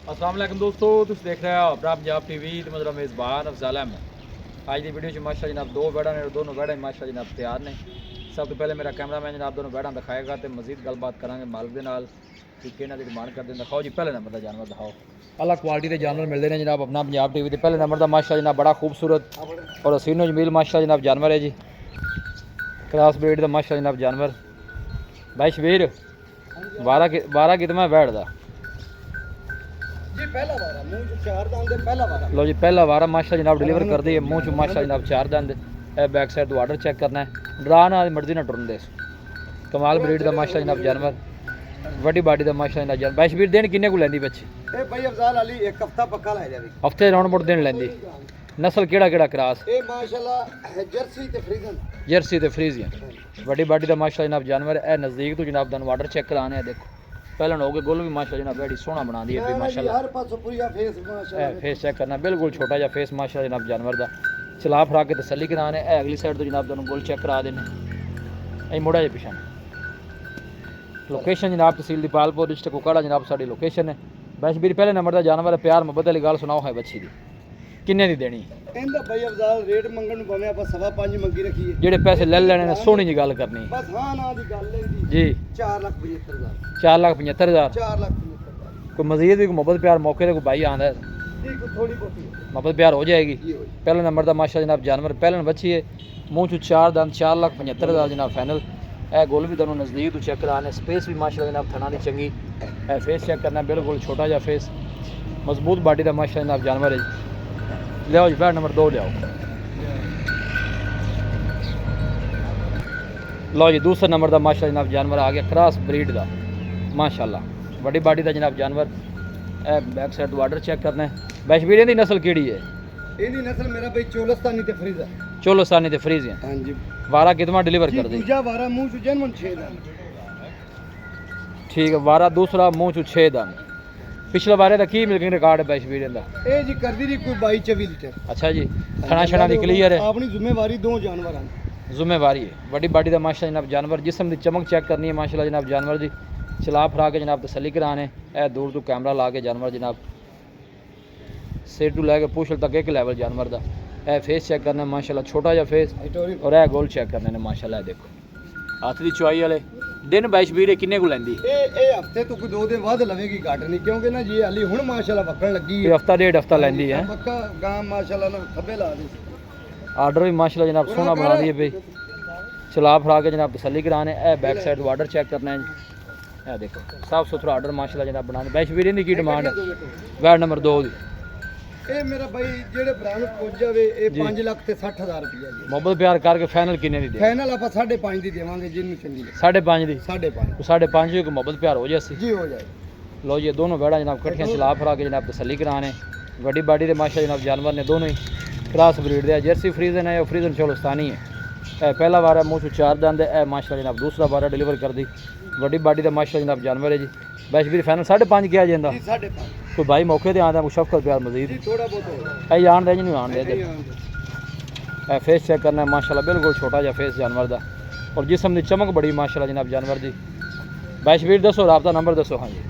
अस्सलाम वालेकुम दोस्तों, तुम देख रहे हो अपना पंजाब टीवी तो मेरा मेज़बान अफजाल अहमद। आज की वीडियो माशा जनाब दो बैड़ा ने, दोनों बैड़ा माशा जनाब तैयार ने। सब तो पहले मेरा कैमरामैन जनाब दोनों बैड़ा दिखाएगा तो मजीद गलबात करांगे मालिक के नाल कि किन्ना दी डिमांड करते हैं। दिखाओ जी पहले नंबर का जानवर दिखाओ। अलग क्वालिटी के जानवर मिलते हैं जनाब अपना पंजाब टीवी के। पहले नंबर का माशा जनाब बड़ा खूबसूरत और हसीनो जमील माशा जनाब जानवर है जी। क्रॉस ब्रीड का माशा जनाब जानवर। भाई शबीर 12 कितना बैठ दा लो जी, पहला वारा माशा जनाब डिलीवर कर दी है। मुँह चो माशा जनाब 4 दंद। बैक साइड तो आर्डर चेक करना है। डरा ना मर्जी ना टुरन दे। कमाल ब्रीड का माशा जनाब जानवर, वड्डी बाडी का माशा जनाब जानवर। बैश बीर दिन किन्ने को लैंदी बच्ची? भाई अफजाल अली एक हफ्ता पक्का ला जावे। हफ्ते राउंड मुड़ दिन लैंदी। नस्ल केड़ा क्रॉस? ए माशाल्लाह जर्सी ते फ्रीजन। जर्सी ते फ्रीजियन वड्डी बाडी का माशा जनाब जानवर। ए नज़दीक तो जनाब दन वाटर चेक कराने है। देखो पहले हो गए गोल भी माशा जनाब बड़ी सोहना बना दी है माशाल्लाह। हर पासों पूरा फेस माशाल्लाह। फेस चेक करना बिल्कुल छोटा जा फेस माशा जनाब जानवर का। चला फरा के तसली कराने। अगली साइड तो जनाब दोनों गोल चेक करा देने। अं मुड़ा जे पिछा लोकेशन जनाब तहसील दीपालपुर डिस्ट्रिक्ट कुकाड़ा जनाब साड़ी लोकेशन है। बस बीर पहले नंबर का जानवर है। प्यार मुहब्बत वाली गल सुनाओ है बच्ची दी किन्ने दी देनी? इंदा भाई अफजाल रेट मंगण नु भावे ਆਪਾਂ 5.5 मंगी रखी है। जेडे पैसे ले लेने ने सोहनी जी गल करनी बस हां ना दी गल लेंदी जी। 4,75,000 4,75,000 4,75,000 कोई मजीद भी मुहब्बत प्यार मौके ते कोई भाई आंदा है ठीक थोड़ी बहुती मुहब्बत प्यार हो जाएगी। ये हो पहले नंबर का माशा जनाब जानवर पहले बच्ची है। मुँह चो 4 दंद 4,75,000 जनाब फाइनल। ए गोल भी दोनों नज़दीक तो चेक कराने। स्पेस भी माशा जनाब थना दी चंगी। ए फेस चेक करना बिल्कुल छोटा जा फेस मजबूत बाडी का माशा जनाब जानवर है। लियाओ जी बैड नंबर 2 लियाओ। लो जी दूसरा नंबर का माशा जनाब जानवर आ गया क्रॉस ब्रीड का माशाल्लाह बड़ी बाडी का जनाब जानवर। ए बैक साइड तो आर्डर चेक करना है। बैश बीर की नस्ल केड़ी है? ਇਹਦੀ ਨਸਲ ਮੇਰਾ ਬਈ ਚੋਲਸਤਾਨੀ ਤੇ ਫਰੀਜ਼ਾ। चोलोस्तानी ते फ्रीजियन ਹਾਂਜੀ वारा कितना डिलीवर कर दी? ਦੂਜਾ ਵਾਰਾ ਮੂੰਹ ਚ ਜਨਮਨ 6 ਦਾ। ठीक है वारा दूसरा मुँह चो 6 दंद। पिछले बारे का की मिल्किंग रिकॉर्ड है बैश बीर का? ਇਹ ਜੀ ਕਰਦੀ ਰਹੀ ਕੋਈ 22-24 ਲੀਟਰ। अच्छा जी खाना छना दी क्लियर है। ਆਪਣੀ ਜ਼ਿੰਮੇਵਾਰੀ ਦੋ ਜਾਨਵਰਾਂ ਦੀ। जिम्मेवारी है बड़ी बाडी का माशा जनाब जानवर। जिसम की चमक चेक करनी है माशाल्लाह जनाब जानवर जी। चला फरा के जनाब तसली कराने। ए दूर तो कैमरा ला के जानवर जनाब सिर टू लैके पूछल तक एक लैवल जानवर का। ए फेस चेक करना माशाल्लाह छोटा जा फेस और ए गोल चेक करने ने माशाल्लाह। देखो हाथ की चुआई वाले दिन बैश बीर किन्ने को लैंदी? ਇਹ ਹਫਤੇ ਤੋਂ ਕੋਈ 2 ਦਿਨ ਬਾਅਦ ਲਵੇਗੀ ਘੱਟ ਨਹੀਂ ਕਿਉਂਕਿ ਨਾ ਜੀ ਹਾਲੀ ਹੁਣ ਮਾਸ਼ਾਅੱਲਾ ਵਕਣ ਲੱਗੀ ये हफ्ता डेढ़ हफ्ता लैंदी है। ਪੱਕਾ ਗਾਂ ਮਾਸ਼ਾਅੱਲਾ ਨਾਲ ਖੱਬੇ ਲਾ ਦੇ। आर्डर भी माशाल्लाह जनाब सोना बना दिए भाई। चला फरा के जनाब तसली कराने। ए बैक साइड तो आर्डर चेक करना है। ए देखो साफ सुथरा आर्डर माशाल्लाह जनाब बनाने। बैश बीर की डिमांड है? बैड नंबर 2 दी ਇਹ ਮੇਰਾ ਬਾਈ ਜਿਹੜੇ ਭਰਾ ਨੂੰ ਪੁੱਜ ਜਾਵੇ ਇਹ 5,60,000 ਰੁਪਇਆ ਜੀ। ਮੁਹੱਬਤ ਪਿਆਰ ਕਰਕੇ ਫਾਈਨਲ ਕਿੰਨੇ ਦੀ ਦੇ? ਫਾਈਨਲ ਆਪਾਂ 5.5 ਦੀ ਦੇਵਾਂਗੇ ਜਿਹਨੂੰ ਚੰਗੀ ਲੱਗੇ। 5.5 ਦੀ 5.5 5.5 को मुहब्बत प्यार हो जाए। ਜੀ ਹੋ ਜਾਏ। लो ये दोनों बैड़ा जनाब कट्ठियाँ चला फरा के जनाब तसली कराने। बड़ी बाडी के माशा जनाब जानवर ने दोनों ही क्रॉस ब्रीड है। जर्सी फ्रीजन है या फ्रीजन चोलोस्तानी है। पहला बार है मुँह चो 4 दंद है। माशा जनाब दूसरा बार डिलीवर कर दी। बड़ी बाडी का माशा जनाब जानवर है जी। बैश भी फाइनल 5.5 किया जाता। 5.5 कोई भाई मौके पर आता कुछ शफकत प्यार मजीद थोड़ा बहुत हो ऐ आन दे नहीं आन दे। फेस चेक करना है माशाल्लाह बिल्कुल छोटा जा फेस जानवर का और जिसम की चमक बड़ी माशाल्लाह जनाब जानवर की। बैश बीर दसो रबता नंबर दसो। हाँ जी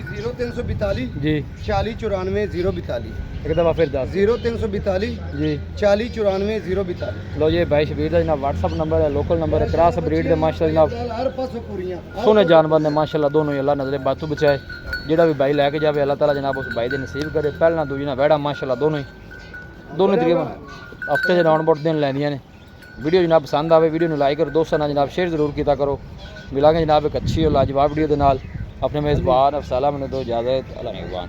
जी 0342 जी 4094 042 एक दफ़ा फिर दस 0342 जी 4094 042। लो ये भाई शबीर का जनाब व्हाट्सअप नंबर है लोकल नंबर है। क्रॉस ब्रीड के माशा जनाब हर पासों पूरियां सोने जानवर ने माशाल्लाह दोनों ही अल्लाह नजरे बातू बचाए। जेड़ा भी भाई लैके जाए अल्लाह ताला जनाब उस भाई दे नसीब करे। पहला दूजी ना बैड़ा माशाल्लाह दोनों तकरीबन हफ्ते के राउंड अबाउट दिन लैंदियां ने। वीडियो जनाब पसंद आवे वीडियो को लाइक करो दोस्तों ना जनाब शेयर जरूर किया करो। मिलांगे जनाब एक अच्छी और लाजवाब वीडियो के नाल। अपने मेज़बान अफसाला मैंने दो इजाज़त। अल्लाह मेहरबान।